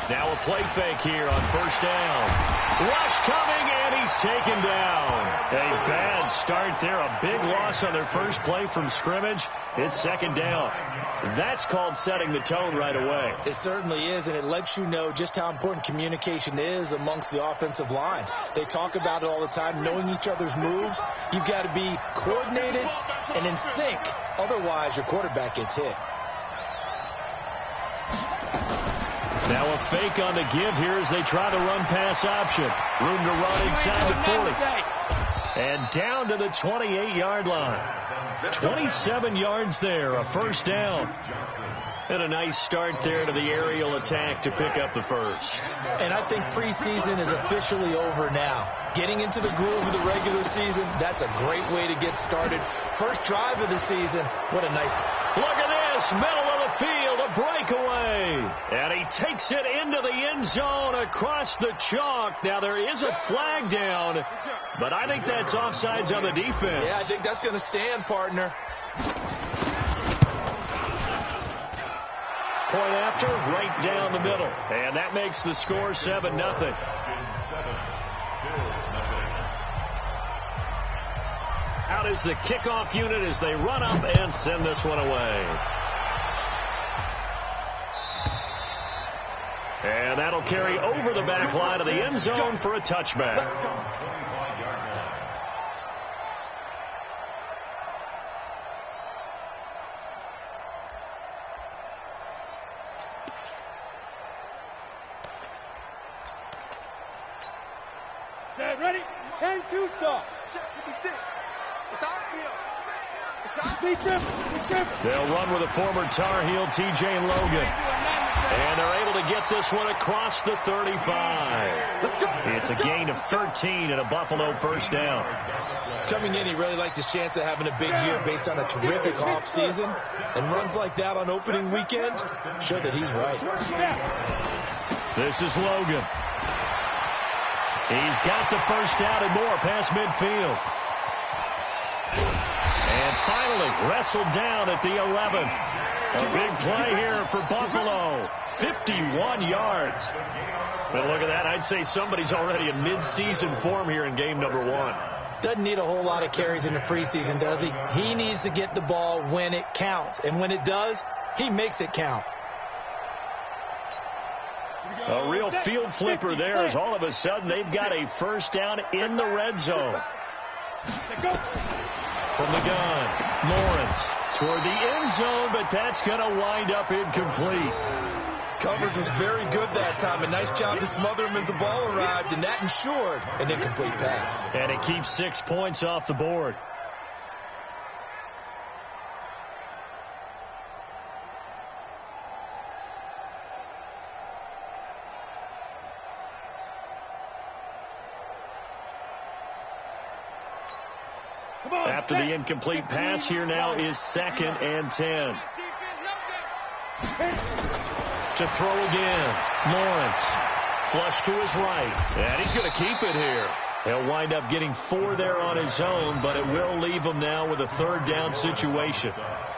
Now a play fake here on first down. Rush coming, and he's taken down. A bad start there. A big loss on their first play from scrimmage. It's second down. That's called setting the tone right away. It certainly is, and it lets you know just how important communication is amongst the offensive line. They talk about it all the time, knowing each other's moves. You've got to be coordinated and in sync. Otherwise, your quarterback gets hit. Now a fake on the give here as they try the run-pass option. Room to run inside the 40. And down to the 28-yard line. 27 yards there, a first down. And a nice start there to the aerial attack to pick up the first. And I think preseason is officially over now. Getting into the groove of the regular season, that's a great way to get started. First drive of the season, what a nice... Look at this, middle of the field, a breakaway. And he takes it into the end zone across the chalk. Now there is a flag down, but I think that's offsides on the defense. Yeah, I think that's going to stand, partner. Point after, right down the middle. And that makes the score 7-0. Out is the kickoff unit as they run up and send this one away. And that'll carry over the back line of the end zone for a touchback. Set, ready, 10-2 start. They'll run with a former Tar Heel, T.J. Logan. And they're able to get this one across the 35. It's a gain of 13 and a Buffalo first down. Coming in, he really liked his chance of having a big year based on a terrific offseason. And runs like that on opening weekend show that he's right. This is Logan. He's got the first down and more past midfield. And finally wrestled down at the 11. A big play here for Buffalo. 51 yards. But look at that. I'd say somebody's already in mid-season form here in game number 1. Doesn't need a whole lot of carries in the preseason, does he? He needs to get the ball when it counts. And when it does, he makes it count. A real field flipper there as all of a sudden they've got a first down in the red zone. From the gun, Lawrence toward the end zone, but that's going to wind up incomplete. Coverage was very good that time. A nice job to smother him as the ball arrived, and that ensured an incomplete pass. And it keeps 6 points off the board. After the incomplete pass, here now is 2nd and 10. To throw again. Lawrence. Flush to his right. And he's going to keep it here. He'll wind up getting 4 there on his own, but it will leave him now with a third down situation.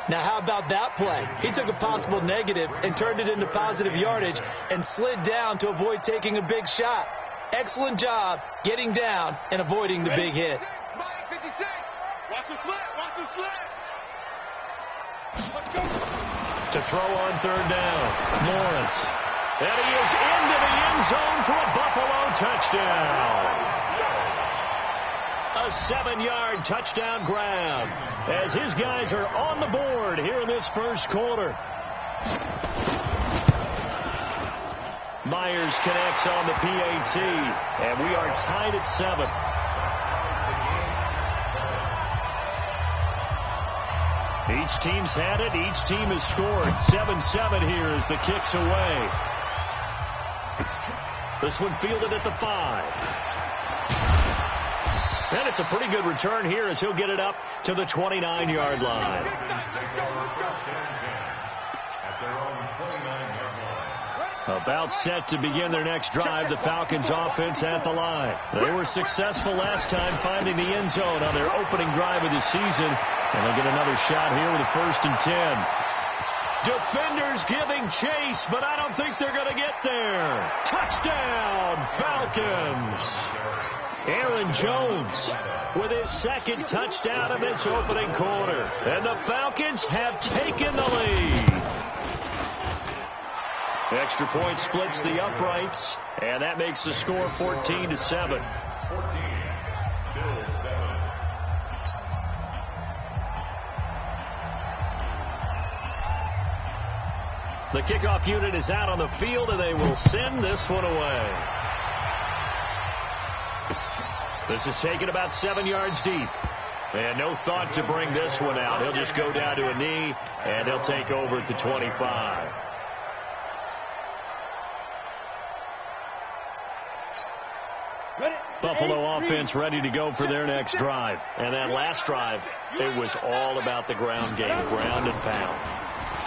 Now, how about that play? He took a possible negative and turned it into positive yardage and slid down to avoid taking a big shot. Excellent job getting down and avoiding the big hit. Watch the slant. Watch the slant. Let's go. To throw on third down. Lawrence. And he is into the end zone for a Buffalo touchdown. A 7-yard touchdown grab as his guys are on the board here in this first quarter. Myers connects on the PAT, and we are tied at 7. Each team's had it. Each team has scored. 7-7 here as the kick's away. This one fielded at the 5. And it's a pretty good return here as he'll get it up to the 29-yard line. About set to begin their next drive, the Falcons offense at the line. They were successful last time finding the end zone on their opening drive of the season. And they'll get another shot here with a 1st and 10. Defenders giving chase, but I don't think they're going to get get there. Touchdown, Falcons. Aaron Jones with his second touchdown of this opening quarter. And the Falcons have taken the lead. Extra point splits the uprights, and that makes the score 14-7. The kickoff unit is out on the field, and they will send this one away. This is taken about 7 yards deep. And no thought to bring this one out. He'll just go down to a knee, and he'll take over at the 25. Buffalo offense ready to go for their next drive. And that last drive, it was all about the ground game, ground and pound.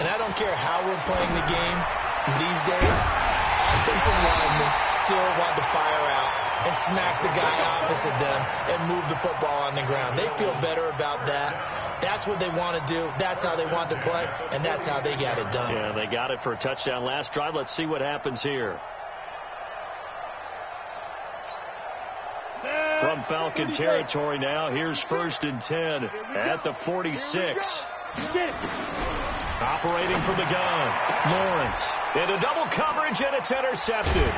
And I don't care how we're playing the game these days, offensive linemen still want to fire out and smack the guy opposite them and move the football on the ground. They feel better about that. That's what they want to do. That's how they want to play, and that's how they got it done. Yeah, they got it for a touchdown last drive. Let's see what happens here. From Falcon territory now, here's 1st and 10 at the 46. Operating from the gun, Lawrence into double coverage, and it's intercepted.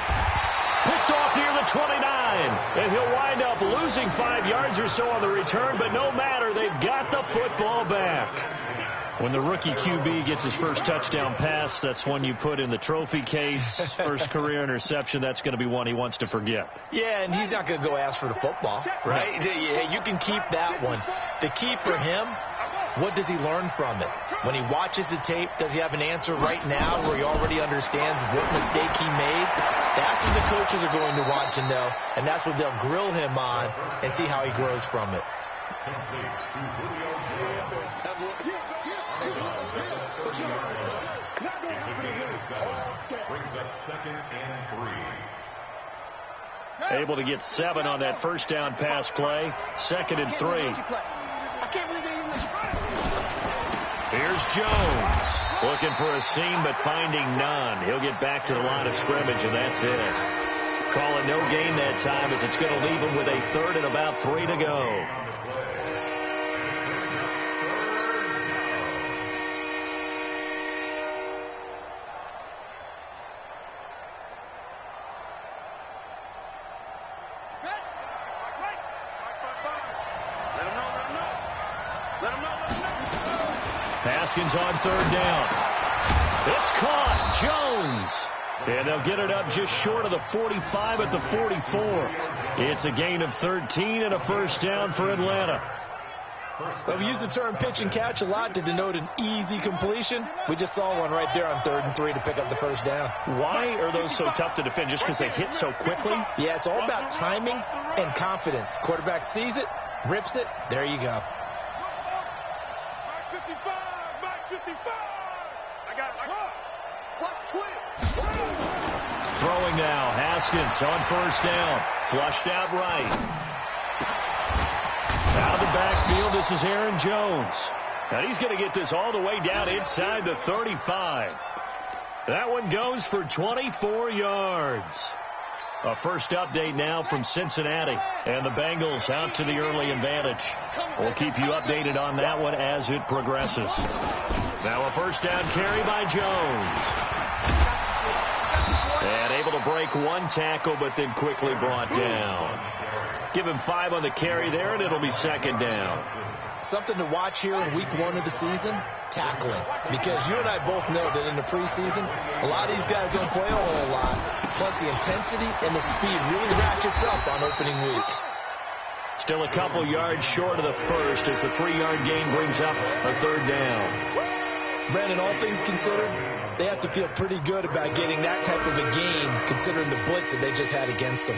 Picked off near the 29, and he'll wind up losing 5 yards or so on the return, but no matter, they've got the football back. When the rookie QB gets his first touchdown pass, that's one you put in the trophy case. First career interception, that's going to be one he wants to forget. Yeah, and he's not going to go ask for the football, right? Yeah, you can keep that one. The key for him, what does he learn from it? When he watches the tape, does he have an answer right now where he already understands what mistake he made? That's what the coaches are going to want to know, and that's what they'll grill him on and see how he grows from it. Brings up 2nd and 3. Able to get 7 on that first down pass play. 2nd and 3. Here's Jones. Looking for a seam, but finding none. He'll get back to the line of scrimmage, and that's it. Calling no gain that time, as it's going to leave him with a 3rd and about 3 to go. Haskins on 3rd down. It's caught. Jones. And they'll get it up just short of the 45 at the 44. It's a gain of 13 and a first down for Atlanta. Well, we use the term pitch and catch a lot to denote an easy completion. We just saw one right there on 3rd and 3 to pick up the first down. Why are those so tough to defend? Just because they hit so quickly? Yeah, it's all about timing and confidence. Quarterback sees it, rips it, there you go. Throwing now, Haskins on 1st down. Flushed out right. Out of the backfield, this is Aaron Jones. And he's going to get this all the way down inside the 35. That one goes for 24 yards. A first update now from Cincinnati. And the Bengals out to the early advantage. We'll keep you updated on that one as it progresses. Now a first down carry by Jones. And able to break one tackle, but then quickly brought down. Give him 5 on the carry there, and it'll be 2nd down. Something to watch here in week 1 of the season, tackling. Because you and I both know that in the preseason, a lot of these guys don't play a whole lot. Plus the intensity and the speed really ratchets up on opening week. Still a couple yards short of the first as the 3-yard gain brings up a 3rd down. Brandon, all things considered, they have to feel pretty good about getting that type of a gain, considering the blitz that they just had against them.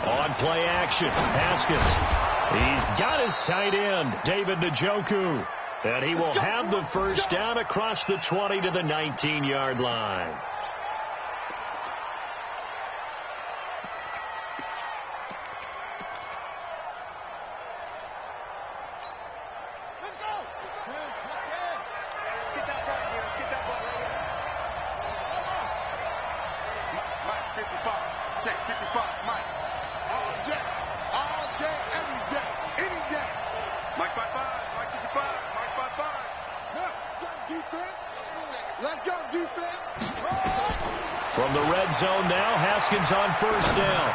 On play action, Haskins. He's got his tight end, David Njoku. And he will have the first down across the 20 to the 19-yard line. Let's get that ball here. Let's get that ball right here. Mike, 55. Check, 55. Mike. All day. All day, every day. Any day. Mike 55. Mike 55. Mike 55. Let's go, defense. Let's go, defense. From the red zone now, Haskins on first down.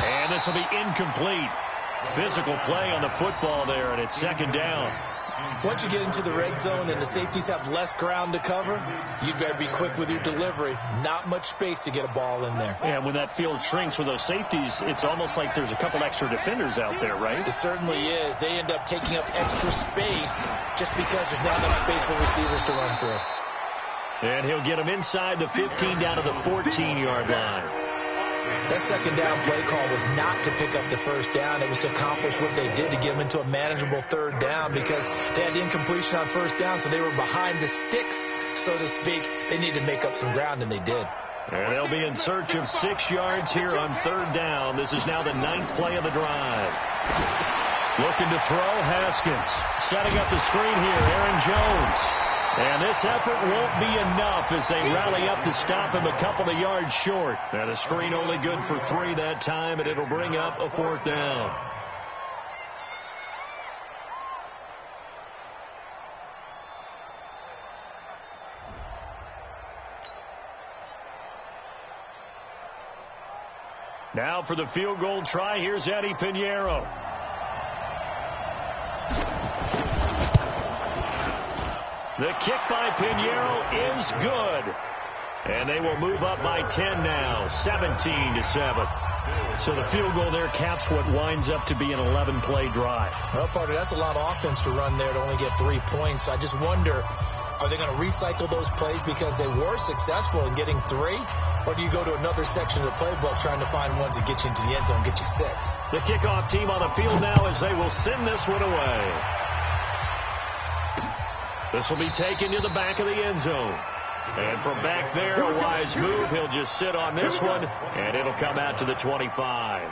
And this will be incomplete. Physical play on the football there, and it's second down. Once you get into the red zone and the safeties have less ground to cover, you better be quick with your delivery. Not much space to get a ball in there. And when that field shrinks with those safeties, it's almost like there's a couple extra defenders out there, right? It certainly is. They end up taking up extra space just because there's not enough space for receivers to run through. And he'll get them inside the 15 down to the 14-yard line. That second down play call was not to pick up the first down. It was to accomplish what they did, to get them into a manageable third down, because they had incompletion on first down, so they were behind the sticks, so to speak. They needed to make up some ground, and they did. And they'll be in search of 6 yards here on third down. This is now the 9th play of the drive. Looking to throw, Haskins. Setting up the screen here, Aaron Jones. And this effort won't be enough as they rally up to stop him a couple of yards short. And a screen only good for 3 that time, and it'll bring up a 4th down. Now for the field goal try, here's Eddie Pinheiro. The kick by Pinheiro is good. And they will move up by 10 now, 17-7. So the field goal there caps what winds up to be an 11-play drive. Well, partner, that's a lot of offense to run there to only get 3 points. I just wonder, are they going to recycle those plays because they were successful in getting 3? Or do you go to another section of the playbook trying to find ones that get you into the end zone, get you 6? The kickoff team on the field now as they will send this one away. This will be taken to the back of the end zone. And from back there, a wise move. He'll just sit on this one, and it'll come out to the 25.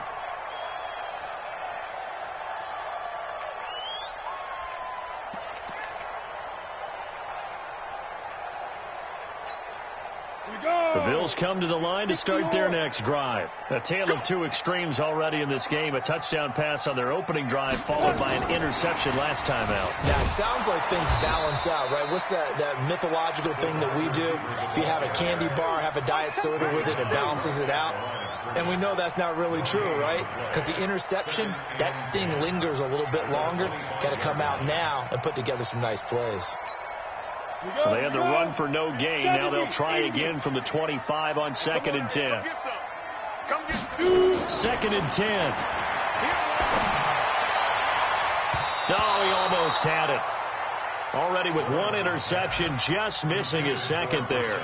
The Bills come to the line to start their next drive. A tale of 2 extremes already in this game. A touchdown pass on their opening drive followed by an interception last time out. Now, it sounds like things balance out, right? What's that mythological thing that we do? If you have a candy bar, have a diet soda with it, it balances it out. And we know that's not really true, right? Because the interception, that sting lingers a little bit longer. Got to come out now and put together some nice plays. Well, they had the run for no gain. Now they'll try again from the 25 on 2nd and 10. 2nd and 10. Oh, he almost had it. Already with 1 interception, just missing his 2nd there.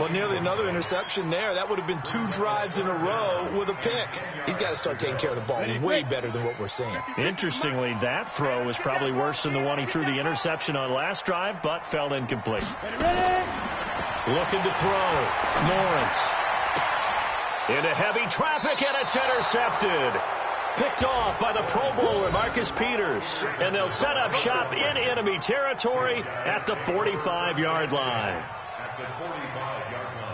Well, nearly another interception there. That would have been 2 drives in a row with a pick. He's got to start taking care of the ball way better than what we're seeing. Interestingly, that throw was probably worse than the one he threw the interception on last drive, but fell incomplete. Looking to throw. Lawrence. Into heavy traffic, and it's intercepted. Picked off by the Pro Bowler, Marcus Peters. And they'll set up shop in enemy territory at the 45-yard line. At the 45-yard line.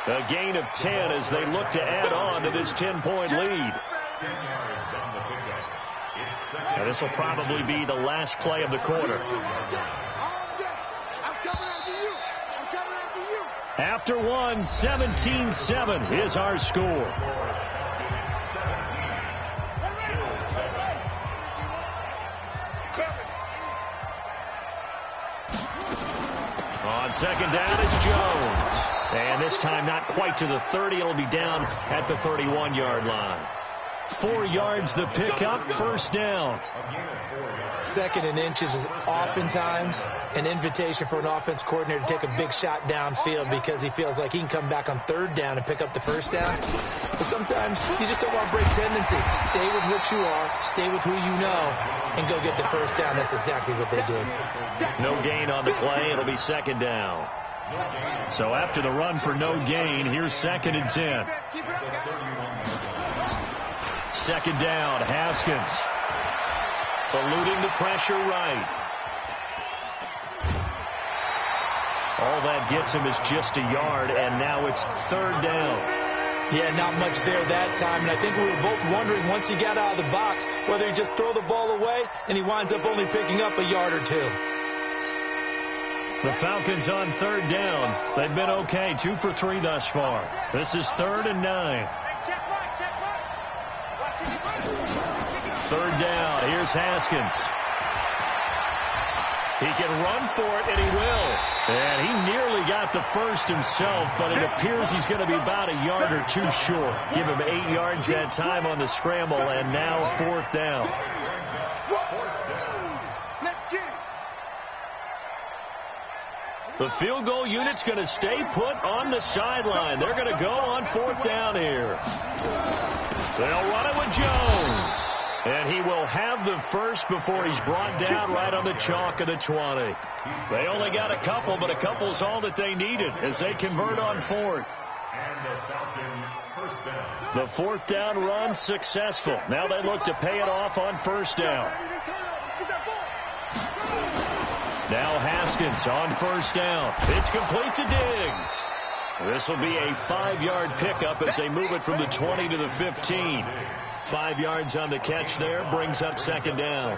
A gain of 10 as they look to add on to this 10-point lead. And this will probably be the last play of the quarter. After 1, 17-7 is our score. On 2nd down, it's Jones. And this time not quite to the 30. It'll be down at the 31-yard line. 4 yards the pickup, first down. 2nd and inches is oftentimes an invitation for an offense coordinator to take a big shot downfield because he feels like he can come back on 3rd down and pick up the first down. But sometimes you just don't want to break tendency. Stay with what you are, stay with who you know, and go get the first down. That's exactly what they did. No gain on the play. It'll be 2nd down. So after the run for no gain, here's 2nd and 10. 2nd down, Haskins. Eluding the pressure right. All that gets him is just a yard, and now it's 3rd down. Yeah, not much there that time, and I think we were both wondering once he got out of the box whether he'd just throw the ball away, and he winds up only picking up a yard or 2. The Falcons on 3rd down. They've been okay, 2 for 3 thus far. This is 3rd and 9. 3rd down. Here's Haskins. He can run for it, and he will. And he nearly got the first himself, but it appears he's going to be about a yard or 2 short. Give him 8 yards that time on the scramble, and now 4th down. The field goal unit's going to stay put on the sideline. They're going to go on 4th down here. They'll run it with Jones. And he will have the first before he's brought down right on the chalk of the 20. They only got a couple, but a couple's all that they needed as they convert on 4th. The 4th down run successful. Now they look to pay it off on 1st down. Now Haskins on 1st down. It's complete to Diggs. This will be a 5-yard pickup as they move it from the 20 to the 15. 5 yards on the catch there, brings up 2nd down.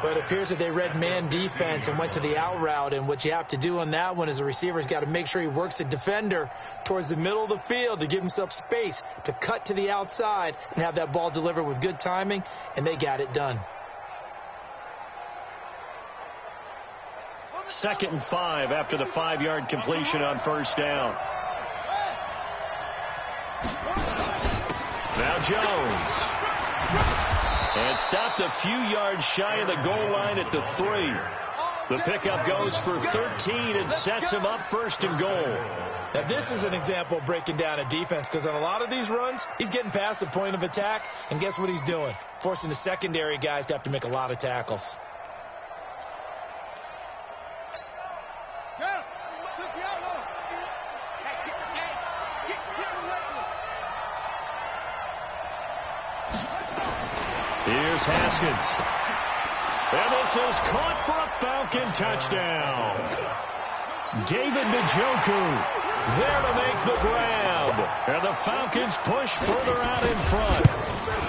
But it appears that they read man defense and went to the out route, and what you have to do on that one is the receiver's got to make sure he works the defender towards the middle of the field to give himself space to cut to the outside and have that ball delivered with good timing, and they got it done. 2nd and 5 after the 5-yard completion on 1st down. Now Jones. And stopped a few yards shy of the goal line at the 3. The pickup goes for 13 and sets him up 1st and goal. Now this is an example of breaking down a defense, because on a lot of these runs, he's getting past the point of attack, and guess what he's doing? Forcing the secondary guys to have to make a lot of tackles. Here's Haskins. And this is caught for a Falcon touchdown. David Njoku there to make the grab. And the Falcons push further out in front.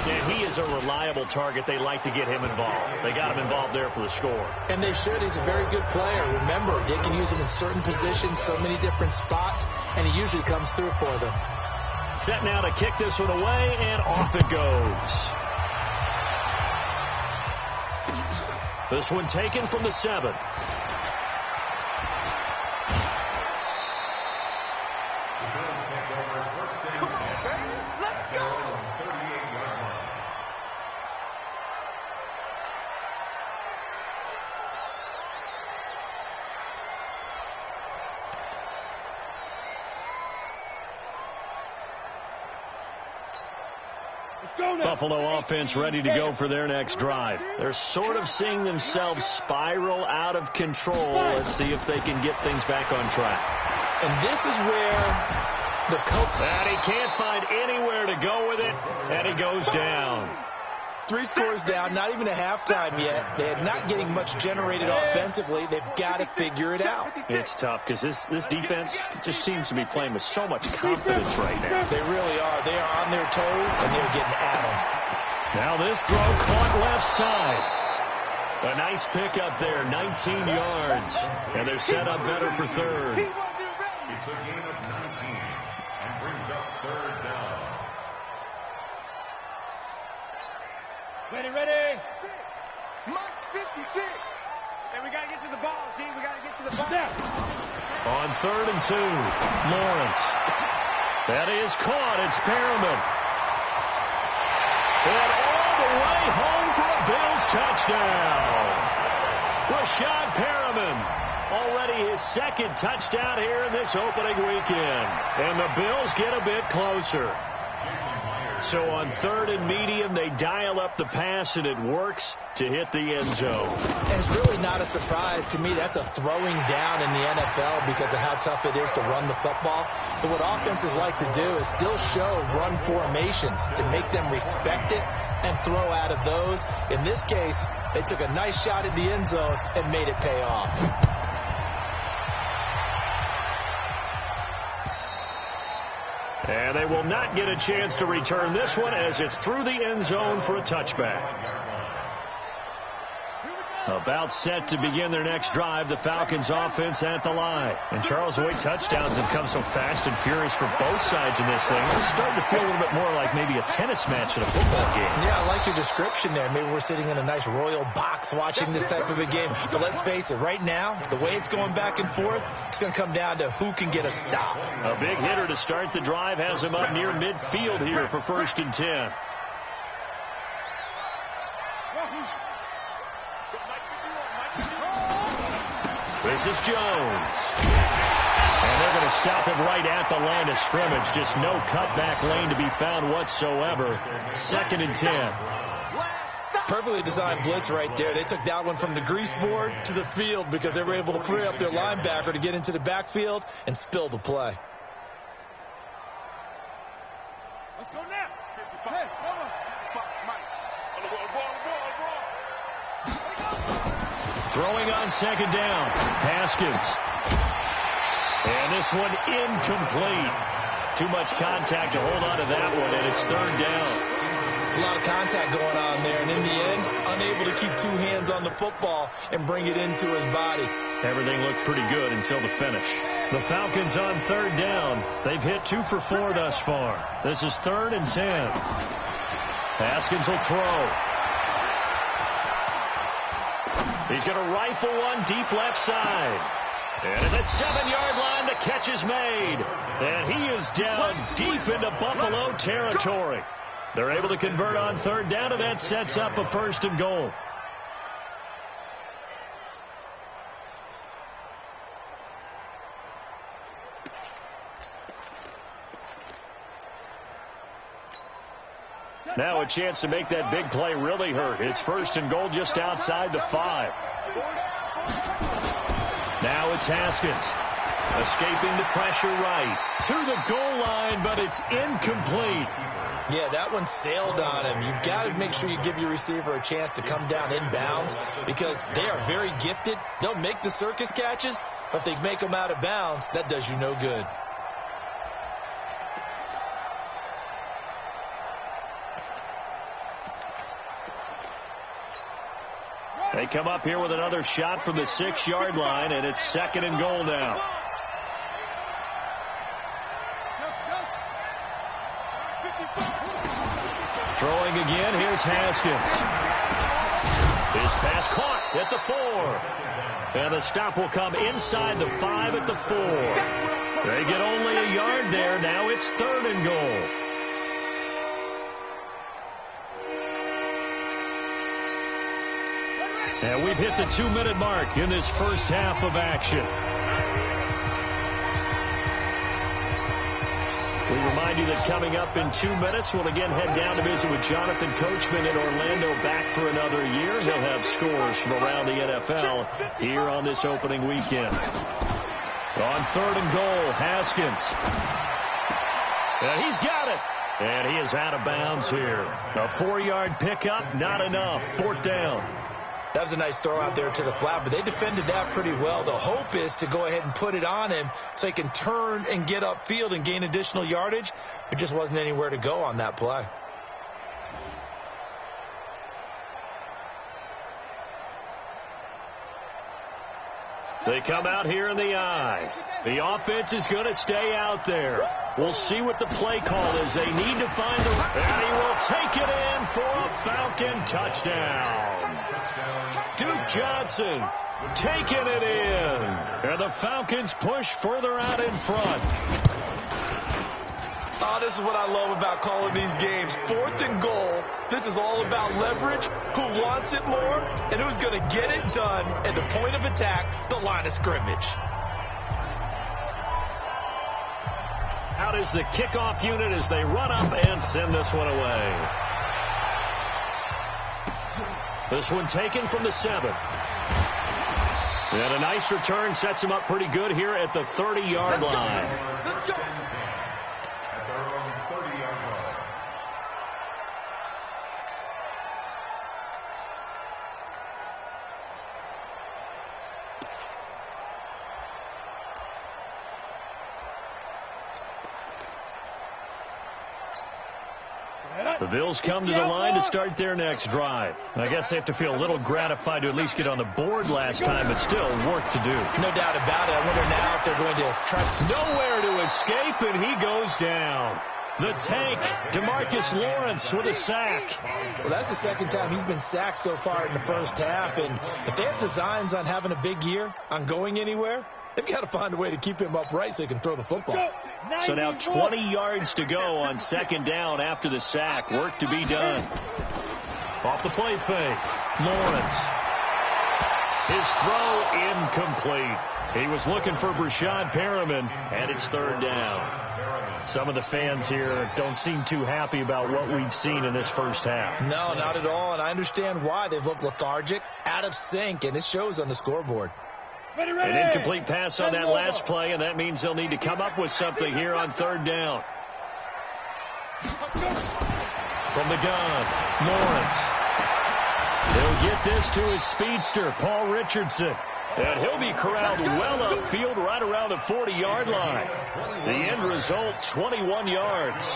And he is a reliable target. They like to get him involved. They got him involved there for the score. And they should. He's a very good player. Remember, they can use him in certain positions, so many different spots, and he usually comes through for them. Set now to kick this one away, and off it goes. This one taken from the 7. Buffalo offense ready to go for their next drive. They're sort of seeing themselves spiral out of control. Let's see if they can get things back on track. And this is where the coach... And he can't find anywhere to go with it, and he goes down. 3 scores down, not even a halftime yet. They're not getting much generated offensively. They've got to figure it out. It's tough because this defense just seems to be playing with so much confidence right now. They really are. They are on their toes, and they're getting at them. Now this throw caught left side. A nice pickup there, 19 yards. And they're set up better for 3rd. It's a gain of 19 and brings up 3rd down. Ready. Mark 56. And we got to get to the ball, team. We got to get to the ball. On 3rd and 2, Lawrence. That is caught. It's Perriman. And all the way home for a Bills touchdown. Rashad Perriman. Already his second touchdown here in this opening weekend. And the Bills get a bit closer. So on 3rd and medium, they dial up the pass, and it works to hit the end zone. And it's really not a surprise to me. That's a throwing down in the NFL because of how tough it is to run the football. But what offenses like to do is still show run formations to make them respect it and throw out of those. In this case, they took a nice shot at the end zone and made it pay off. And they will not get a chance to return this one as it's through the end zone for a touchback. About set to begin their next drive, the Falcons offense at the line. And Charles, the way touchdowns have come so fast and furious for both sides in this thing, it's starting to feel a little bit more like maybe a tennis match in a football game. Yeah, I like your description there. Maybe we're sitting in a nice royal box watching this type of a game. But let's face it, right now, the way it's going back and forth, it's going to come down to who can get a stop. A big hitter to start the drive has him up near midfield here for 1st and 10. This is Jones. And they're going to stop him right at the line of scrimmage. Just no cutback lane to be found whatsoever. 2nd and 10. Perfectly designed blitz right there. They took that one from the grease board to the field because they were able to free up their linebacker to get into the backfield and spill the play. Let's go now. 55. Hey, hold on. 55, Mike. On the ball. Throwing on 2nd down. Haskins. And this one incomplete. Too much contact to hold on to that one, and it's 3rd down. It's a lot of contact going on there, and in the end, unable to keep 2 hands on the football and bring it into his body. Everything looked pretty good until the finish. The Falcons on 3rd down. They've hit 2 for 4 thus far. This is 3rd and 10. Haskins will throw. He's going to rifle one deep left side. And at the 7-yard line, the catch is made. And he is down deep into Buffalo territory. They're able to convert on 3rd down, and that sets up a 1st and goal. Now a chance to make that big play really hurt. It's 1st and goal just outside the 5. Now it's Haskins. Escaping the pressure right. To the goal line, but it's incomplete. Yeah, that one sailed on him. You've got to make sure you give your receiver a chance to come down inbounds because they are very gifted. They'll make the circus catches, but if they make them out of bounds, that does you no good. They come up here with another shot from the 6-yard line, and it's 2nd and goal now. Throwing again, here's Haskins. His pass caught at the 4. And the stop will come inside the 5 at the 4. They get only a yard there. Now it's 3rd and goal. And we've hit the 2-minute mark in this first half of action. We remind you that coming up in 2 minutes, we'll again head down to visit with Jonathan Coachman in Orlando, back for another year. He'll have scores from around the NFL here on this opening weekend. On 3rd and goal, Haskins. And he's got it. And he is out of bounds here. A 4-yard pickup, not enough. 4th down. That was a nice throw out there to the flat, but they defended that pretty well. The hope is to go ahead and put it on him so he can turn and get upfield and gain additional yardage. There just wasn't anywhere to go on that play. They come out here in the eye. The offense is going to stay out there. We'll see what the play call is. They need to find the... And he will take it in for a Falcon touchdown. Duke Johnson taking it in. And the Falcons push further out in front. Oh, this is what I love about calling these games. 4th and goal. This is all about leverage, who wants it more, and who's going to get it done at the point of attack, the line of scrimmage. Out is the kickoff unit as they run up and send this one away. This one taken from the 7. And a nice return sets him up pretty good here at the 30-yard line. Let's go. At their own 30-yard line. The Bills come to the line to start their next drive. I guess they have to feel a little gratified to at least get on the board last time, but still work to do. No doubt about it. I wonder now if they're going to try. Nowhere to escape, and he goes down. The tank, DeMarcus Lawrence with a sack. Well, that's the second time he's been sacked so far in the first half, and if they have designs on having a big year, on going anywhere, they've got to find a way to keep him upright so he can throw the football. So now 20 yards to go on second down after the sack. Work to be done. Off the play fake. Lawrence. His throw incomplete. He was looking for Brashad Perriman, and it's third down. Some of the fans here don't seem too happy about what we've seen in this first half. No, not at all, and I understand why. They've looked lethargic, out of sync, and it shows on the scoreboard. An incomplete pass on that last play, and that means they'll need to come up with something here on third down. From the gun, Lawrence. He'll get this to his speedster, Paul Richardson. And he'll be corralled well upfield right around the 40-yard line. The end result, 21 yards.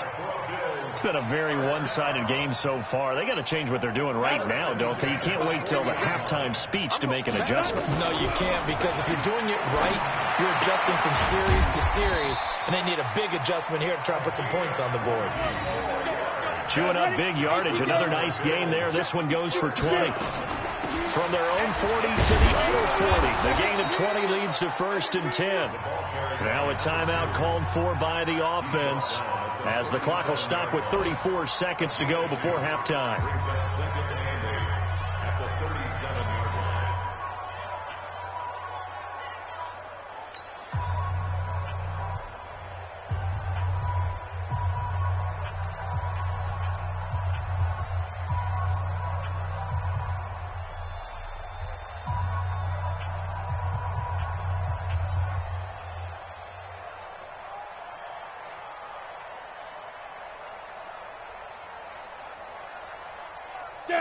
It's been a very one-sided game so far. They got to change what they're doing right now, don't they? You can't wait till the halftime speech to make an adjustment. No, you can't, because if you're doing it right, you're adjusting from series to series, and they need a big adjustment here to try and put some points on the board. Chewing up big yardage. Another nice gain there. This one goes for 20. From their own 40 to the other 40. The gain of 20 leads to 1st and 10. Now a timeout called for by the offense, as the clock will stop with 34 seconds to go before halftime. At the 37-yard line.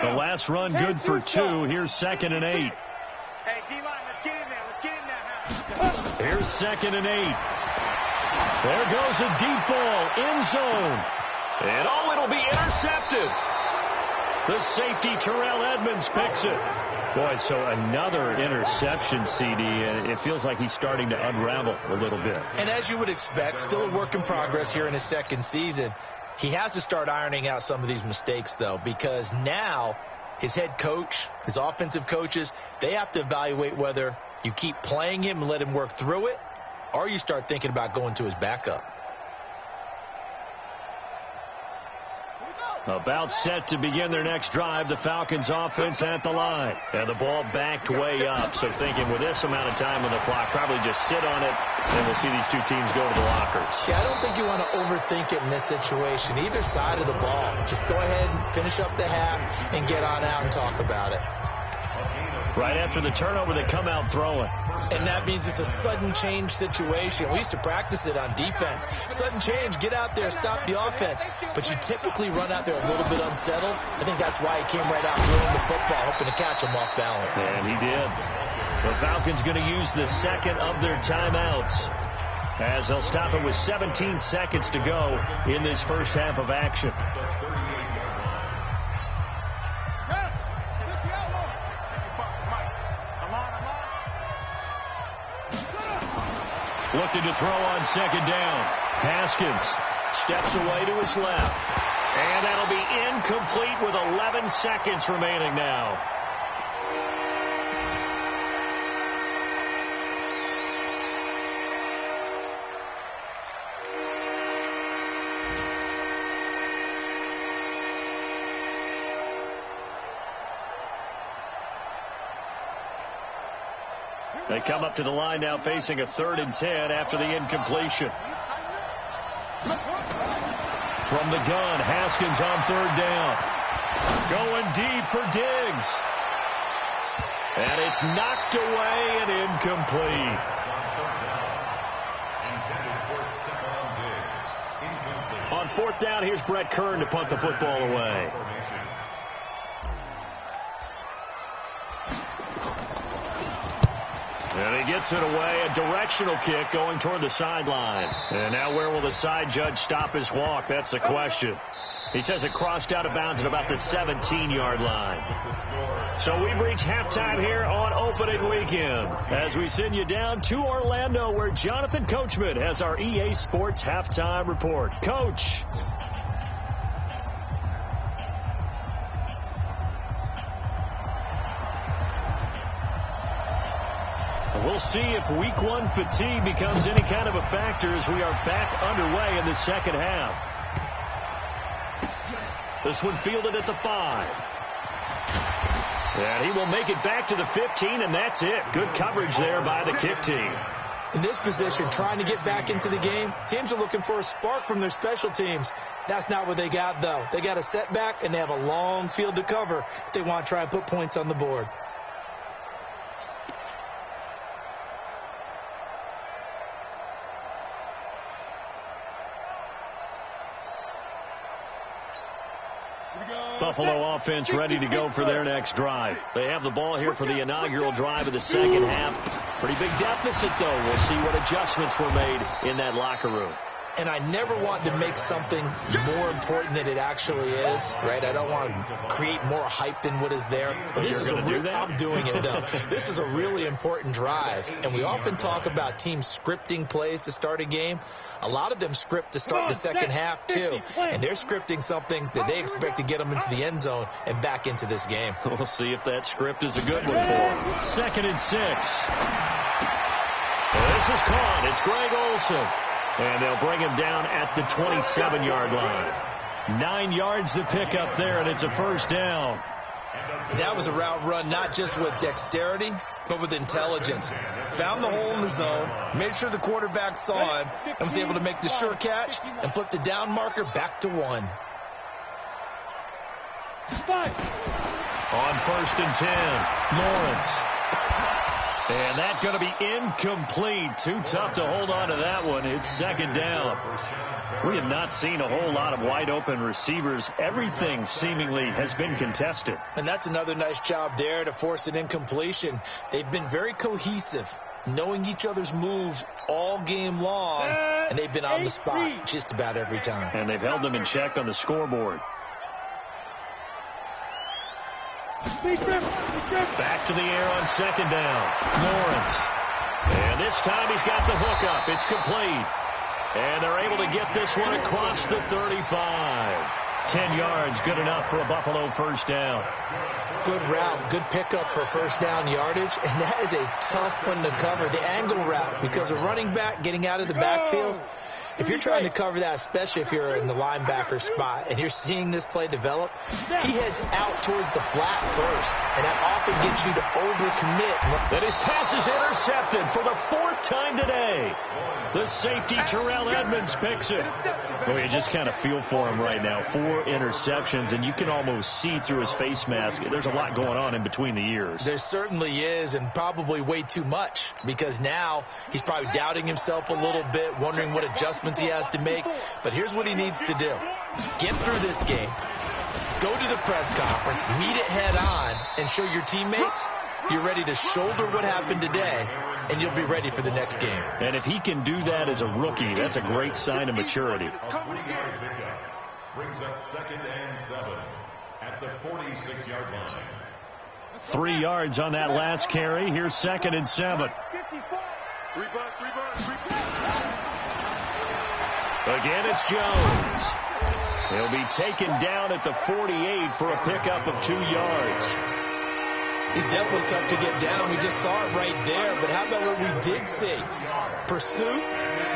The last run good for 2. Here's 2nd and 8. Hey, D-line, let's get in there. Let's get in there. Here's 2nd and 8. There goes a deep ball, end zone. And it'll be intercepted. The safety, Terrell Edmonds, picks it. Boy, so another interception, CD, and it feels like he's starting to unravel a little bit. And as you would expect, still a work in progress here in his second season. He has to start ironing out some of these mistakes, though, because now his head coach, his offensive coaches, they have to evaluate whether you keep playing him and let him work through it, or you start thinking about going to his backup. About set to begin their next drive, the Falcons offense at the line. And the ball backed way up. So thinking with this amount of time on the clock, probably just sit on it, and we'll see these two teams go to the lockers. Yeah, I don't think you want to overthink it in this situation. Either side of the ball. Just go ahead and finish up the half and get on out and talk about it. Right after the turnover, they come out throwing. And that means it's a sudden change situation. We used to practice it on defense. Sudden change, get out there, stop the offense. But you typically run out there a little bit unsettled. I think that's why he came right out throwing the football, hoping to catch him off balance. And he did. The Falcons going to use the second of their timeouts, as they'll stop it with 17 seconds to go in this first half of action. Looking to throw on second down. Haskins steps away to his left. And that'll be incomplete with 11 seconds remaining now. They come up to the line now facing a 3rd and 10 after the incompletion. From the gun, Haskins on 3rd down. Going deep for Diggs. And it's knocked away and incomplete. On 4th down, here's Brett Kern to punt the football away. And he gets it away, a directional kick going toward the sideline. And now where will the side judge stop his walk? That's the question. He says it crossed out of bounds at about the 17-yard line. So we've reached halftime here on opening weekend as we send you down to Orlando where Jonathan Coachman has our EA Sports halftime report. Coach. We'll see if week 1 fatigue becomes any kind of a factor as we are back underway in the second half. This one fielded at the 5. And he will make it back to the 15, and that's it. Good coverage there by the kick team. In this position, trying to get back into the game, teams are looking for a spark from their special teams. That's not what they got, though. They got a setback, and they have a long field to cover if they want to try and put points on the board. Buffalo offense ready to go for their next drive. They have the ball here for the inaugural drive of the second half. Pretty big deficit, though. We'll see what adjustments were made in that locker room. And I never want to make something more important than it actually is, right? I don't want to create more hype than what is there. But this is I'm doing it, though. This is a really important drive. And we often talk about teams scripting plays to start a game. A lot of them script to start the second half, too. And they're scripting something that they expect to get them into the end zone and back into this game. We'll see if that script is a good one for them. 2nd and 6. This is caught. It's Greg Olsen. And they'll bring him down at the 27-yard line. 9 yards to pick up there, and it's a 1st down. That was a route run not just with dexterity, but with intelligence. Found the hole in the zone, made sure the quarterback saw him, and was able to make the sure catch and flip the down marker back to 1. On 1st and 10, Lawrence. And that's going to be incomplete. Too tough to hold on to that one. It's 2nd down. We have not seen a whole lot of wide open receivers. Everything seemingly has been contested. And that's another nice job there to force an incompletion. They've been very cohesive, knowing each other's moves all game long, and they've been on the spot just about every time. And they've held them in check on the scoreboard. Back to the air on 2nd down. Lawrence. And this time he's got the hook up. It's complete. And they're able to get this one across the 35. 10 yards, good enough for a Buffalo 1st down. Good route, good pickup for 1st down yardage. And that is a tough one to cover, the angle route, because a running back getting out of the backfield, if you're trying to cover that, especially if you're in the linebacker spot and you're seeing this play develop, he heads out towards the flat first, and that often gets you to overcommit. And his pass is intercepted for the 4th time today. The safety, Terrell Edmonds, picks it. Well, you just kind of feel for him right now. 4 interceptions, and you can almost see through his face mask. There's a lot going on in between the ears. There certainly is, and probably way too much, because now he's probably doubting himself a little bit, wondering what adjustments he has to make. But here's what he needs to do. Get through this game. Go to the press conference, meet it head on, and show your teammates you're ready to shoulder what happened today, and you'll be ready for the next game. And if he can do that as a rookie, that's a great sign of maturity. Brings up 2nd and 7 at the 46-yard line. 3 yards on that last carry. Here's 2nd and 7. Again, it's Jones. He'll be taken down at the 48 for a pickup of 2 yards. He's definitely tough to get down. We just saw it right there. But how about what we did see? Pursuit,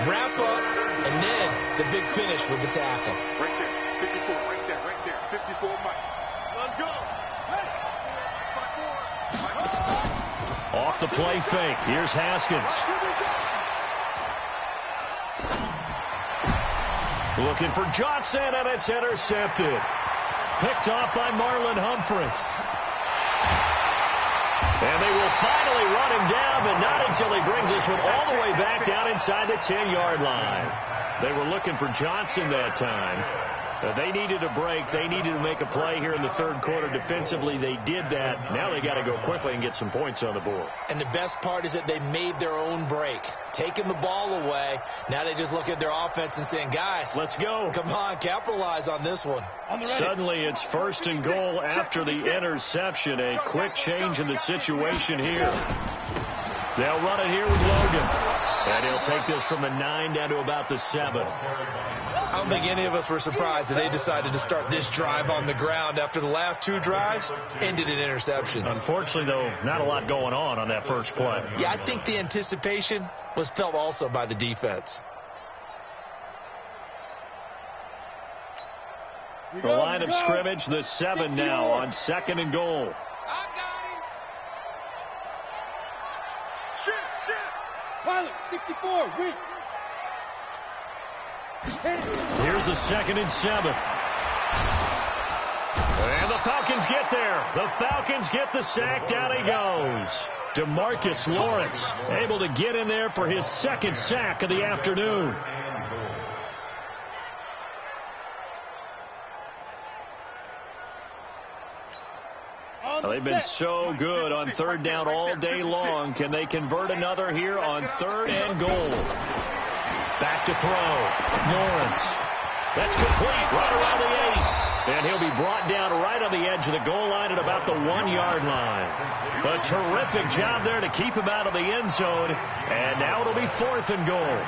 wrap up, and then the big finish with the tackle. Right there. 54, right there. 54, Mike. Let's go. Hey. Off the play fake. Here's Haskins. Looking for Johnson, and it's intercepted. Picked off by Marlon Humphrey. And they will finally run him down, but not until he brings this one all the way back down inside the 10-yard line. They were looking for Johnson that time. They needed a break. They needed to make a play here in the third quarter. Defensively, they did that. Now they got to go quickly and get some points on the board. And the best part is that they made their own break. Taking the ball away. Now they just look at their offense and saying, guys, let's go. Come on, capitalize on this one. Suddenly it's 1st and goal after the interception. A quick change in the situation here. They'll run it here with Logan. And he'll take this from the 9 down to about the 7. I don't think any of us were surprised that they decided to start this drive on the ground after the last 2 drives ended in interceptions. Unfortunately, though, not a lot going on that first play. Yeah, I think the anticipation was felt also by the defense. The line of scrimmage, the 7 now on 2nd and goal. Pilot, 64, wait. Here's the 2nd and 7. And the Falcons get there. The Falcons get the sack. Down he goes. DeMarcus Lawrence able to get in there for his 2nd sack of the afternoon. They've been so good on 3rd down all day long. Can they convert another here on 3rd and goal? Back to throw. Lawrence. That's complete right around the 8. And he'll be brought down right on the edge of the goal line at about the 1-yard line. A terrific job there to keep him out of the end zone. And now it'll be 4th and goal.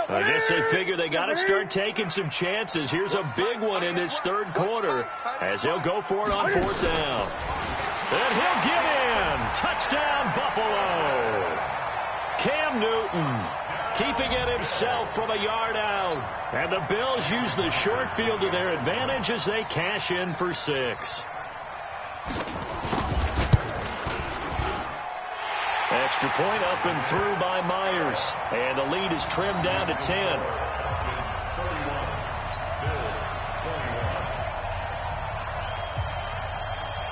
I guess they figure they got to start taking some chances. Here's a big one in this 3rd quarter as he'll go for it on 4th down. And he'll get in. Touchdown, Buffalo. Cam Newton keeping it himself from a yard out. And the Bills use the short field to their advantage as they cash in for 6. Extra point up and through by Myers. And the lead is trimmed down to 10.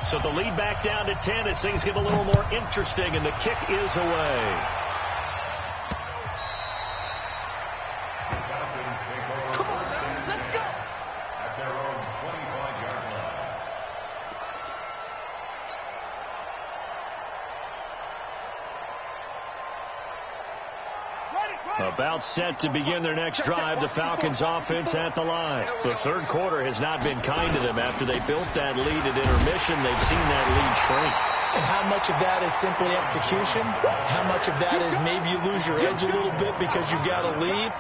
So the lead back down to 10 as things get a little more interesting, and the kick is away. Come on, man, let's go. At their own 25-yard line. About set to begin their next drive, the Falcons offense at the line. The 3rd quarter has not been kind to them. After they built that lead at intermission, they've seen that lead shrink. And how much of that is simply execution? How much of that is maybe you lose your edge a little bit because you got a lead?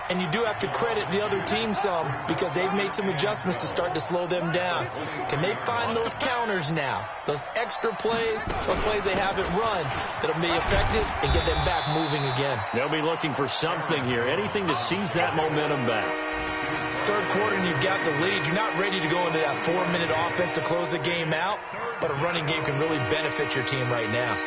And you do have to credit the other team some because they've made some adjustments to start to slow them down. Can they find those counters now? Those extra plays or plays they haven't run that'll be effective and get them back moving again. They'll be looking for something here. Anything to seize that momentum back. 3rd quarter and you've got the lead. You're not ready to go into that 4-minute offense to close the game out. But a running game can really benefit your team right now.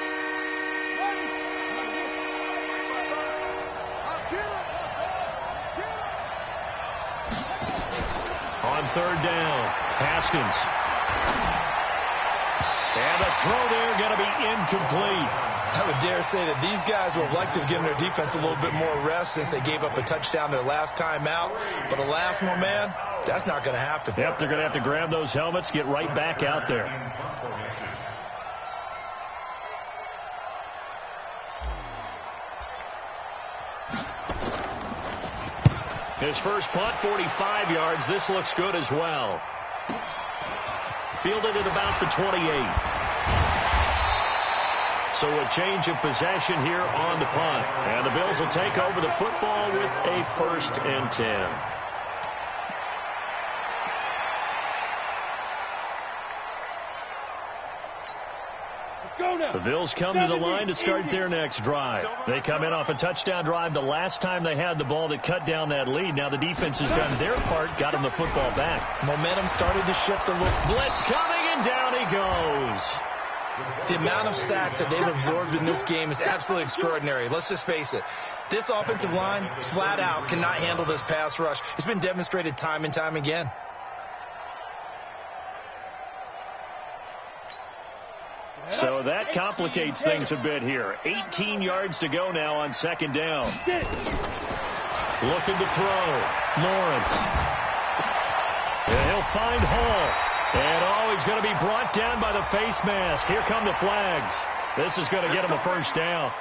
On 3rd down, Haskins. And the throw there going to be incomplete. I would dare say that these guys would have liked to have given their defense a little bit more rest since they gave up a touchdown their last time out. But alas, my man, that's not going to happen. Yep, they're going to have to grab those helmets, get right back out there. His first punt, 45 yards. This looks good as well. Fielded at about the 28. So a change of possession here on the punt. And the Bills will take over the football with a 1st and 10. Let's go now. The Bills come to the line to start their next drive. They come in off a touchdown drive the last time they had the ball that cut down that lead. Now the defense has done their part, got them the football back. Momentum started to shift a little. Blitz coming, and down he goes. The amount of sacks that they've absorbed in this game is absolutely extraordinary. Let's just face it. This offensive line, flat out, cannot handle this pass rush. It's been demonstrated time and time again. So that complicates things a bit here. 18 yards to go now on second down. Looking to throw. Lawrence. And he'll find Hall. And he's going to be brought down by the face mask. Here come the flags. This is going to get him a first down.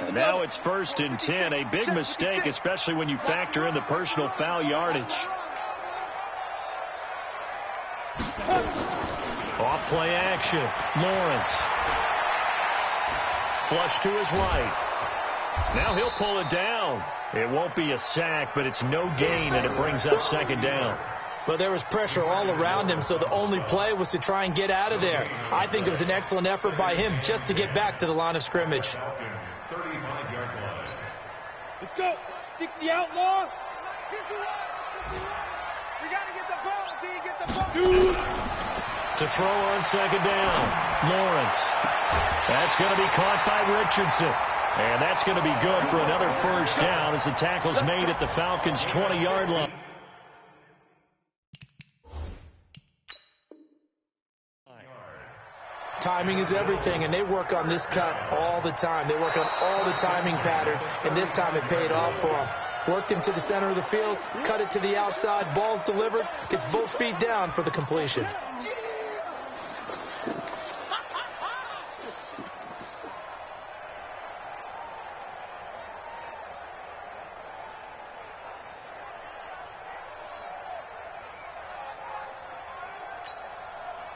And now it's 1st and 10. A big mistake, especially when you factor in the personal foul yardage. Off play action. Lawrence. Flush to his right. Now he'll pull it down. It won't be a sack, but it's no gain, and it brings up second down. Well, there was pressure all around him, so the only play was to try and get out of there. I think it was an excellent effort by him just to get back to the line of scrimmage. 35-yard line. Let's go. 60 outlaw. 51. We got to get the ball, D. Get the ball. To throw on second down. Lawrence. That's going to be caught by Richardson. And that's going to be good for another first down as the tackle's made at the Falcons' 20-yard line. Timing is everything, and they work on this cut all the time. They work on all the timing patterns, and this time it paid off for them. Worked him to the center of the field, cut it to the outside, ball's delivered, gets both feet down for the completion.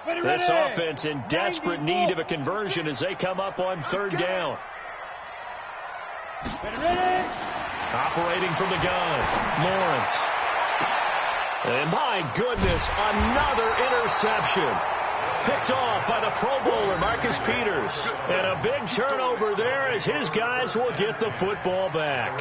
This offense in desperate need of a conversion as they come up on third down. Operating from the gun, Lawrence. And my goodness, another interception. Picked off by the Pro Bowler, Marcus Peters. And a big turnover there as his guys will get the football back.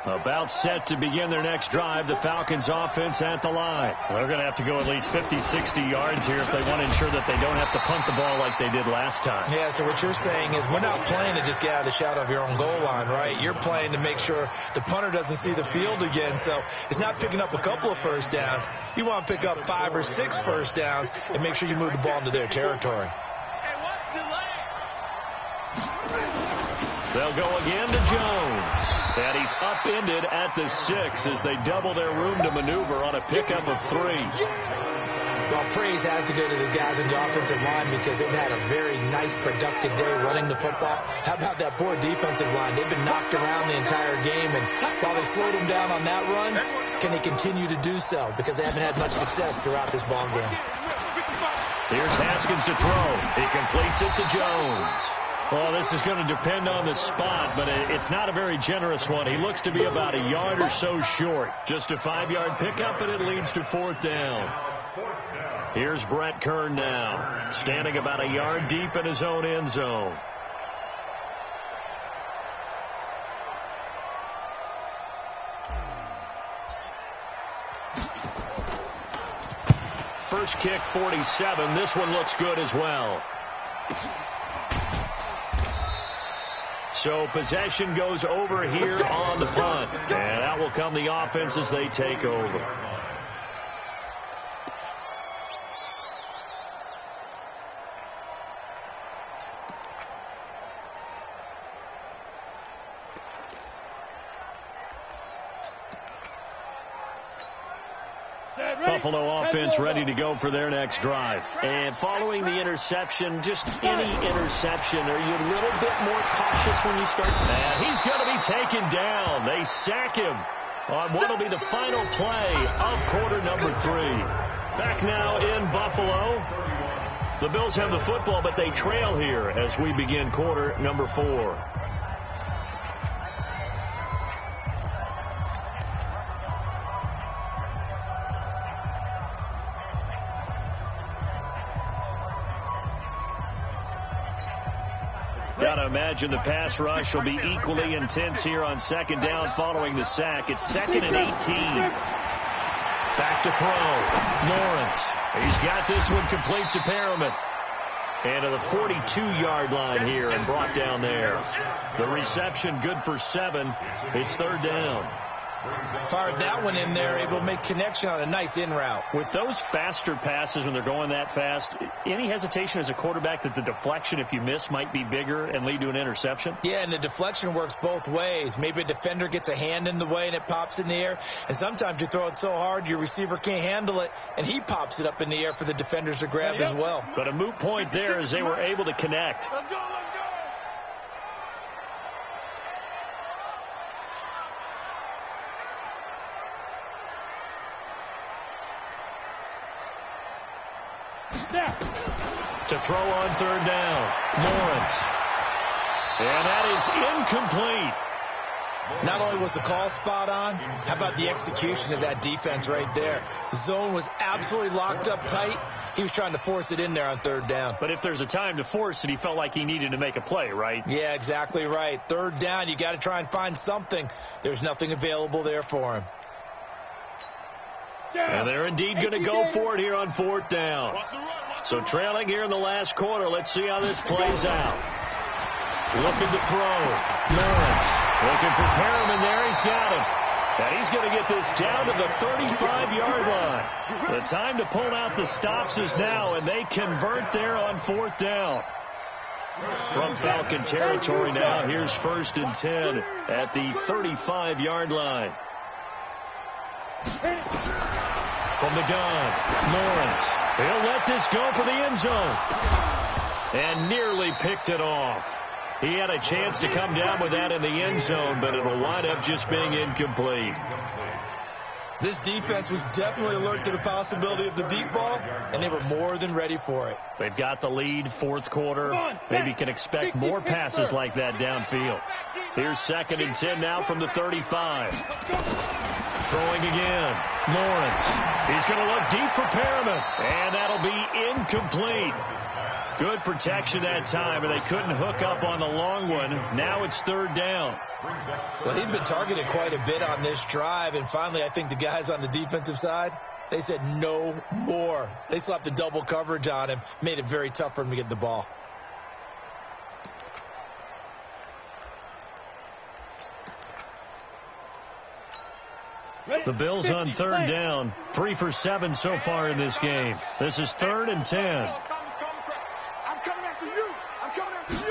About set to begin their next drive, the Falcons offense at the line. They're going to have to go at least 50, 60 yards here if they want to ensure that they don't have to punt the ball like they did last time. Yeah, so what you're saying is we're not playing to just get out of the shadow of your own goal line, right? You're playing to make sure the punter doesn't see the field again. So it's not picking up a couple of first downs. You want to pick up 5 or 6 first downs and make sure you move the ball into their territory. They'll go again to Jones. And he's upended at the 6 as they double their room to maneuver on a pickup of 3. Well, praise has to go to the guys in the offensive line because they've had a very nice, productive day running the football. How about that poor defensive line? They've been knocked around the entire game, and while they slowed them down on that run, can they continue to do so? Because they haven't had much success throughout this ball game. Here's Haskins to throw. He completes it to Jones. Well, this is going to depend on the spot, but it's not a very generous one. He looks to be about a yard or so short. Just a 5-yard pickup, and it leads to fourth down. Here's Brett Kern now, standing about a yard deep in his own end zone. First kick, 47. This one looks good as well. So possession goes over here on the punt. And out will come the offense as they take over. Buffalo offense ready to go for their next drive. And following the interception, just any interception, are you a little bit more cautious when you start? And he's going to be taken down. They sack him on what will be the final play of quarter number 3. Back now in Buffalo. The Bills have the football, but they trail here as we begin quarter number 4. Gotta imagine the pass rush will be equally intense here on second down following the sack. It's 2nd and 18. Back to throw. Lawrence. He's got this one complete to Perriman. And to the 42-yard line here and brought down there. The reception good for 7. It's 3rd down. Fired that one in there, able to make connection on a nice in route. With those faster passes when they're going that fast, any hesitation as a quarterback that the deflection, if you miss, might be bigger and lead to an interception? Yeah, and the deflection works both ways. Maybe a defender gets a hand in the way and it pops in the air. And sometimes you throw it so hard your receiver can't handle it, and he pops it up in the air for the defenders to grab as well. But a moot point there as they were able to connect. Let's go, let's go. To throw on 3rd down, Lawrence. And that is incomplete. Not only was the call spot on, how about the execution of that defense right there? The zone was absolutely locked up tight. He was trying to force it in there on 3rd down. But if there's a time to force it, he felt like he needed to make a play, right? Yeah, exactly right. 3rd down, you got to try and find something. There's nothing available there for him. And they're indeed going to go for it here on 4th down. So trailing here in the last quarter. Let's see how this plays out. Looking to throw. Lawrence looking for Perriman there. He's got him. And he's going to get this down to the 35-yard line. The time to pull out the stops is now, and they convert there on 4th down. From Falcon territory now, here's 1st and 10 at the 35-yard line. From the gun, Lawrence. He'll let this go for the end zone. And nearly picked it off. He had a chance to come down with that in the end zone, but it'll wind up just being incomplete. This defense was definitely alert to the possibility of the deep ball, and they were more than ready for it. They've got the lead, 4th quarter. Maybe can expect more passes like that downfield. Here's 2nd and 10 now from the 35. Throwing again. Lawrence. He's going to look deep for Perriman. And that'll be incomplete. Good protection that time, and they couldn't hook up on the long one. Now it's 3rd down. Well, he'd been targeted quite a bit on this drive, and finally I think the guys on the defensive side, they said no more. They slapped the double coverage on him, made it very tough for him to get the ball. The Bills on 3rd down, 3 for 7 so far in this game. This is 3rd and 10. I'm coming after you. I'm coming after you.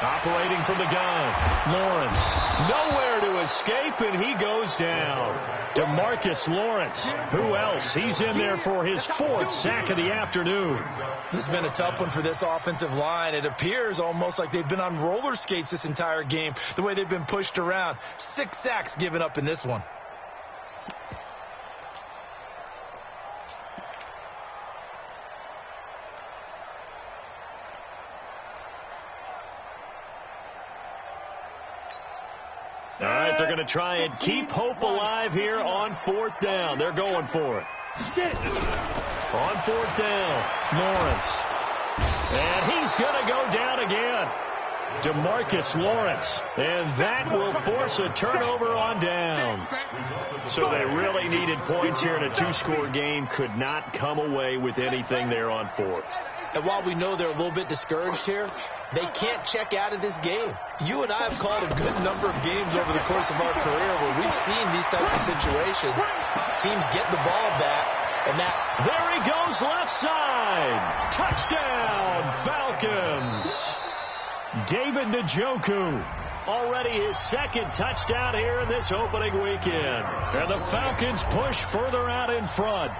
Operating from the gun, Lawrence. Nowhere to escape, and he goes down. DeMarcus Lawrence. Who else? He's in there for his 4th sack of the afternoon. This has been a tough one for this offensive line. It appears almost like they've been on roller skates this entire game, the way they've been pushed around. 6 sacks given up in this one. All right, they're going to try and keep hope alive here on 4th down. They're going for it. On 4th down, Lawrence. And he's going to go down again. DeMarcus Lawrence. And that will force a turnover on downs. So they really needed points here in a 2-score game. Could not come away with anything there on 4th. And while we know they're a little bit discouraged here, they can't check out of this game. You and I have called a good number of games over the course of our career where we've seen these types of situations. Teams get the ball back, and that... There he goes, left side. Touchdown, Falcons. David Njoku. Already his 2nd touchdown here in this opening weekend. And the Falcons push further out in front.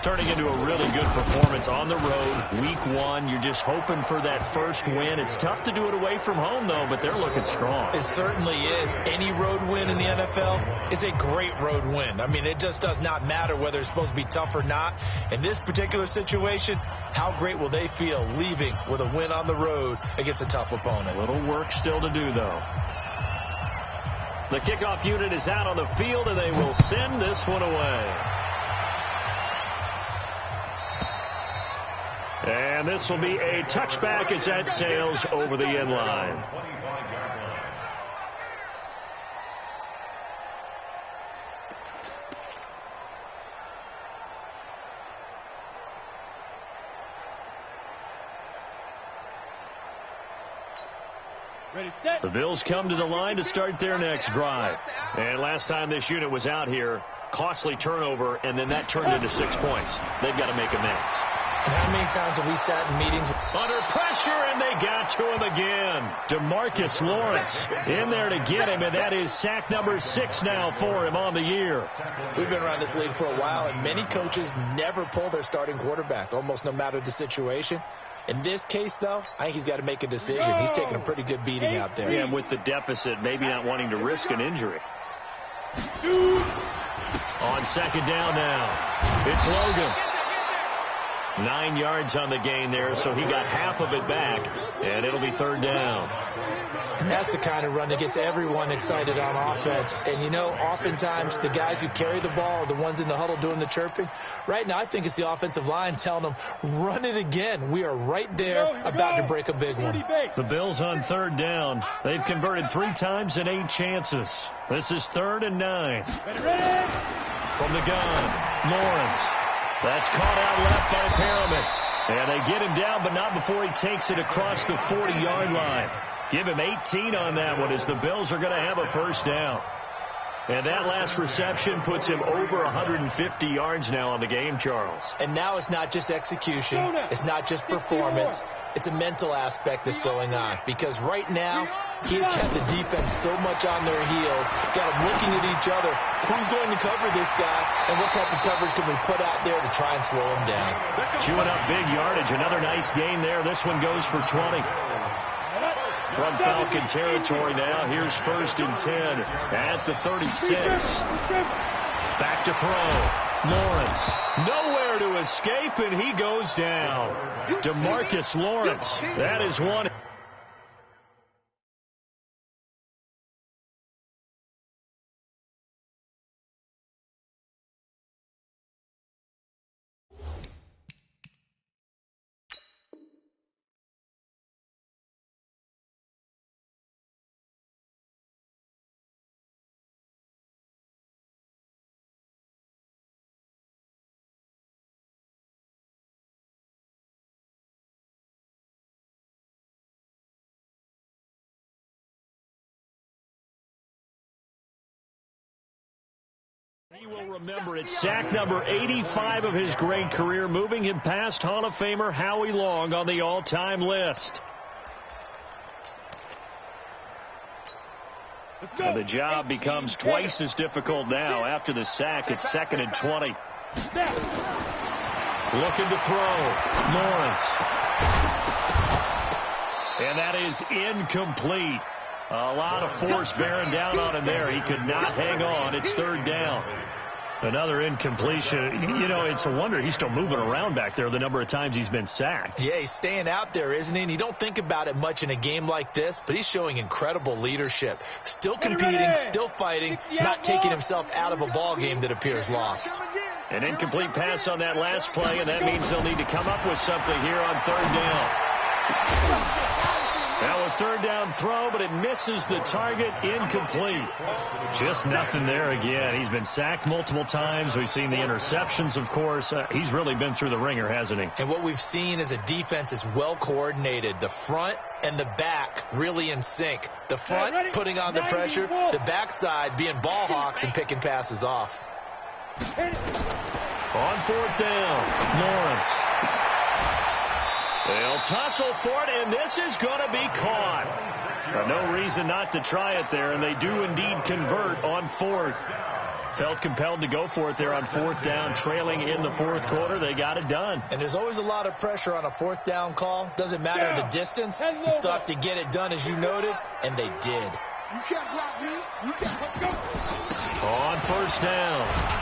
turning into a really good performance on the road. Week 1, you're just hoping for that first win. It's tough to do it away from home, though, but they're looking strong. It certainly is. Any road win in the NFL is a great road win. I mean, it just does not matter whether it's supposed to be tough or not. In this particular situation, how great will they feel leaving with a win on the road against a tough opponent? A little work still to do, though. The kickoff unit is out on the field, and they will send this one away. And this will be a touchback as that sails over the end line. The Bills come to the line to start their next drive. And last time this unit was out here, costly turnover, and then that turned into 6 points. They've got to make amends. And how many times have we sat in meetings? Under pressure, and they got to him again. DeMarcus Lawrence in there to get him, and that is sack number 6 now for him on the year. We've been around this league for a while, and many coaches never pull their starting quarterback, almost no matter the situation. In this case, though, I think he's got to make a decision. He's taking a pretty good beating out there. Yeah, and with the deficit, maybe not wanting to risk an injury. On second down now, it's Logan. 9 yards on the gain there, so he got half of it back, and it'll be third down. And that's the kind of run that gets everyone excited on offense. And, you know, oftentimes the guys who carry the ball are the ones in the huddle doing the chirping. Right now, I think it's the offensive line telling them, run it again. We are right there about to break a big one. The Bills on third down. They've converted 3 times in 8 chances. This is 3rd and 9. From the gun, Lawrence. That's caught out left by Perriman. And they get him down, but not before he takes it across the 40-yard line. Give him 18 on that one as the Bills are going to have a first down. And that last reception puts him over 150 yards now on the game, Charles. And now it's not just execution. It's not just performance. It's a mental aspect that's going on. Because right now, he's kept the defense so much on their heels, got them looking at each other. Who's going to cover this guy, and what type of coverage can we put out there to try and slow him down? Chewing up big yardage. Another nice gain there. This one goes for 20. From Falcon territory now. Here's 1st and 10 at the 36. Back to throw. Lawrence. Nowhere to escape, and he goes down. DeMarcus Lawrence. That is one. You will remember it's sack number 85 of his great career, moving him past Hall of Famer Howie Long on the all-time list. And the job becomes twice as difficult now after the sack. It's 2nd and 20. Looking to throw. Lawrence. And that is incomplete. A lot of force bearing down on him there. He could not hang on. It's 3rd down. Another incompletion. You know, it's a wonder he's still moving around back there the number of times he's been sacked. Yeah, he's staying out there, isn't he? And you don't think about it much in a game like this, but he's showing incredible leadership. Still competing, still fighting, not taking himself out of a ball game that appears lost. An incomplete pass on that last play, and that means they'll need to come up with something here on 3rd down. Now a 3rd down throw, but it misses the target. Incomplete. Just nothing there again. He's been sacked multiple times. We've seen the interceptions, of course. He's really been through the ringer, hasn't he? And what we've seen is a defense is well coordinated. The front and the back really in sync. The front putting on the pressure, the backside being ball hawks and picking passes off. On 4th down, Lawrence. They'll tussle for it, and this is going to be caught. No reason not to try it there, and they do indeed convert on fourth. Felt compelled to go for it there on fourth down, trailing in the fourth quarter. They got it done. And there's always a lot of pressure on a fourth down call. Doesn't matter the distance. You still have to get it done, as you noted, and they did. You can't block me. You can't. Let's go. On first down,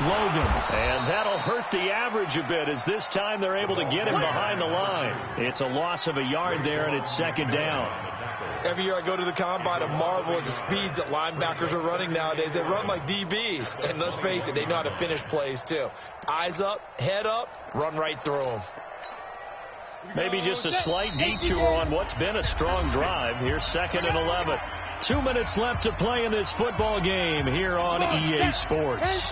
Logan. And that'll hurt the average a bit, as this time they're able to get him behind the line. It's a loss of a yard there, and it's second down. Every year I go to the combine and marvel at the speeds that linebackers are running nowadays. They run like DBs. And let's face it, they know how to finish plays too. Eyes up, head up, run right through them. Maybe just a slight detour on what's been a strong drive. Here's second and 11. 2 minutes left to play in this football game here on EA Sports.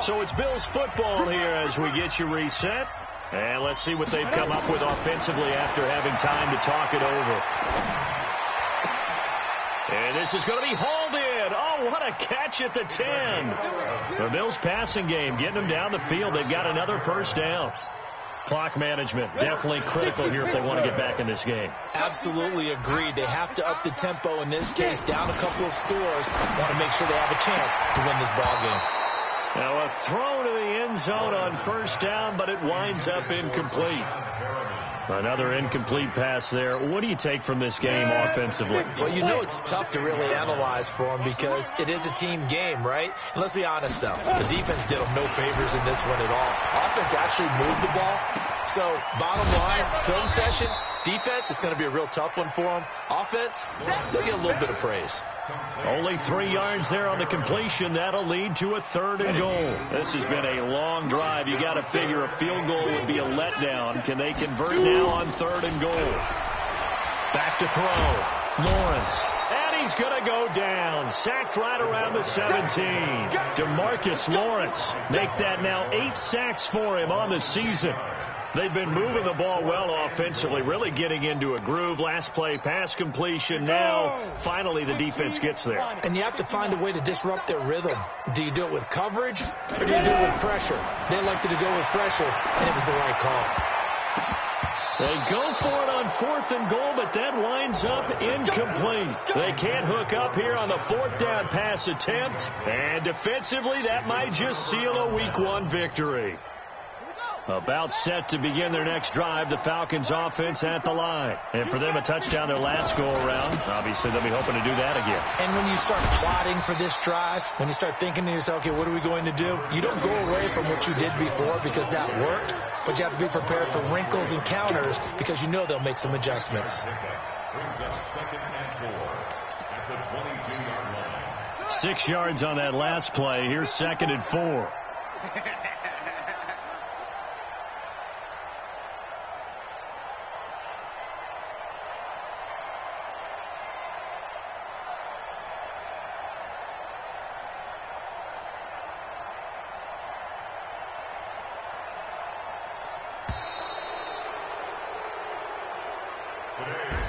So it's Bills football here as we get you reset. And let's see what they've come up with offensively after having time to talk it over. And this is going to be hauled in. Oh, what a catch at the 10. The Bills passing game, getting them down the field. They've got another first down. Clock management, definitely critical here if they want to get back in this game. Absolutely agreed. They have to up the tempo in this case, down a couple of scores. Want to make sure they have a chance to win this ball game. Now a throw to the end zone on first down, but it winds up incomplete. Another incomplete pass there. What do you take from this game offensively? Well, you know it's tough to really analyze for them because it is a team game, right? And let's be honest, though. The defense did them no favors in this one at all. Offense actually moved the ball. So, bottom line, film session, defense, it's going to be a real tough one for them. Offense, they'll get a little bit of praise. Only 3 yards there on the completion. That'll lead to a third and goal. This has been a long drive. You got to figure a field goal would be a letdown. Can they convert now on third and goal? Back to throw. Lawrence. And he's going to go down. Sacked right around the 17. DeMarcus Lawrence. Make that now 8 sacks for him on the season. They've been moving the ball well offensively, really getting into a groove. Last play, pass completion. Now, finally, the defense gets there. And you have to find a way to disrupt their rhythm. Do you do it with coverage, or do you do it with pressure? They elected to go with pressure, and it was the right call. They go for it on fourth and goal, but that winds up incomplete. They can't hook up here on the fourth down pass attempt. And defensively, that might just seal a Week 1 victory. About set to begin their next drive, the Falcons offense at the line. And for them, a touchdown their last go-around. Obviously, they'll be hoping to do that again. And when you start plotting for this drive, when you start thinking to yourself, okay, what are we going to do? You don't go away from what you did before because that worked, but you have to be prepared for wrinkles and counters because you know they'll make some adjustments. Brings up second and 4 at the 22-yard line. 6 yards on that last play. Here's second and 4.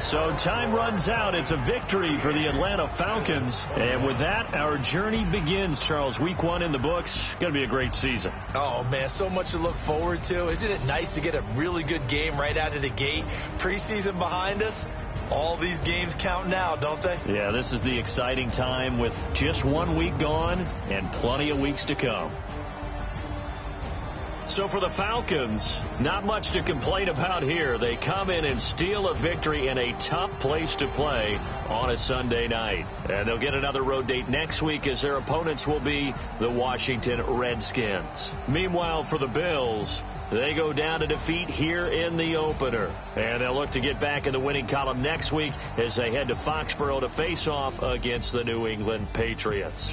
So time runs out. It's a victory for the Atlanta Falcons. And with that, our journey begins, Charles. Week 1 in the books. Going to be a great season. Oh, man, so much to look forward to. Isn't it nice to get a really good game right out of the gate? Preseason behind us. All these games count now, don't they? Yeah, this is the exciting time with just 1 week gone and plenty of weeks to come. So for the Falcons, not much to complain about here. They come in and steal a victory in a tough place to play on a Sunday night. And they'll get another road date next week as their opponents will be the Washington Redskins. Meanwhile, for the Bills, they go down to defeat here in the opener. And they'll look to get back in the winning column next week as they head to Foxborough to face off against the New England Patriots.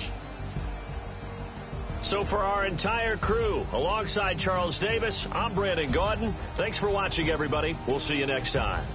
So for our entire crew, alongside Charles Davis, I'm Brandon Gaudin. Thanks for watching, everybody. We'll see you next time.